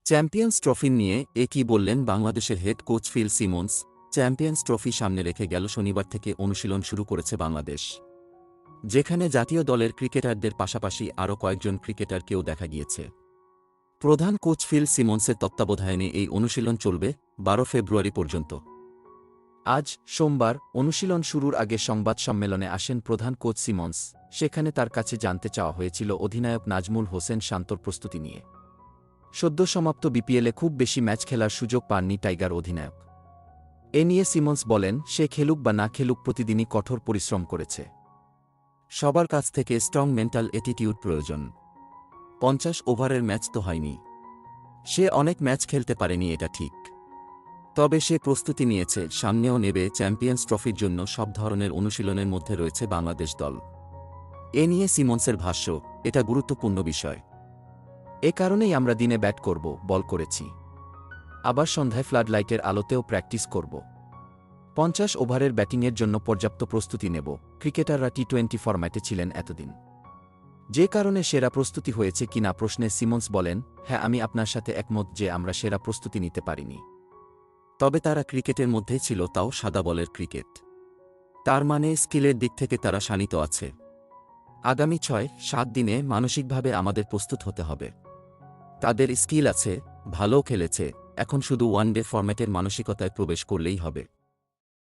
Champions trophy নিয়ে কী বললেন বাংলাদেশের head coach Phil Simmons. Champions trophy সামনে রেখে গেল শনিবার থেকে অনুশীলন শুরু করেছে বাংলাদেশ, যেখানে জাতীয় দলের ক্রিকেটারদের পাশাপাশি আরও কয়েকজন ক্রিকেটারকেও দেখা গিয়েছে। প্রধান কোচ ফিল সিমন্সের তত্ত্বাবধানে এই অনুশীলন চলবে ১২ ফেব্রুয়ারি পর্যন্ত। আজ সোমবার অনুশীলন শুরুর আগে সংবাদ সম্মেলনে আসেন প্রধান কোচ সিমন্স। সেখানে তার কাছে জানতে চাওয়া হয়েছিল অধিনায়ক নাজমুল হোসেন শান্তর প্রস্তুতি নিয়ে। সদ্য সমাপ্ত বিপিএলে খুব বেশি ম্যাচ খেলার সুযোগ পাননি টাইগার অধিনায়ক। এ নিয়ে সিমন্স বলেন, সে খেলুক বা না খেলুক প্রতিদিনই কঠোর পরিশ্রম করেছে। সবার কাছ থেকে স্ট্রং মেন্টাল অ্যাটিটিউড প্রয়োজন। ৫০ ওভারের ম্যাচ তো হয়নি। সে অনেক ম্যাচ খেলতে পারেনি, এটা ঠিক। তবে সে প্রস্তুতি নিয়েছে, সামনেও নেবে। চ্যাম্পিয়ন্স ট্রফির জন্য সব ধরনের অনুশীলনের মধ্যে রয়েছে বাংলাদেশ দল। এ নিয়ে সিমন্সের ভাষ্য, এটা গুরুত্বপূর্ণ বিষয়। এ কারণেই আমরা দিনে ব্যাট করব, বল করেছি। আবার সন্ধ্যায় ফ্লাড লাইটের আলোতেও প্র্যাকটিস করব। ৫০ ওভারের ব্যাটিংয়ের জন্য পর্যাপ্ত প্রস্তুতি নেব। ক্রিকেটাররা টি-20 ফরম্যাটে ছিলেন এতদিন, যে কারণে সেরা প্রস্তুতি হয়েছে কিনা প্রশ্নে সিমন্স বলেন, হ্যাঁ, আমি আপনার সাথে একমত যে আমরা সেরা প্রস্তুতি নিতে পারিনি। তবে তারা ক্রিকেটের মধ্যেই ছিল, তাও সাদা বলের ক্রিকেট। তার মানে স্কিলের দিক থেকে তারা শানিত আছে। আগামী ৬-৭ দিনে মানসিকভাবে আমাদের প্রস্তুত হতে হবে। তাদের স্কিল আছে, ভালো খেলেছে, এখন শুধু ওয়ানডে ফরম্যাটের মানসিকতায় প্রবেশ করলেই হবে।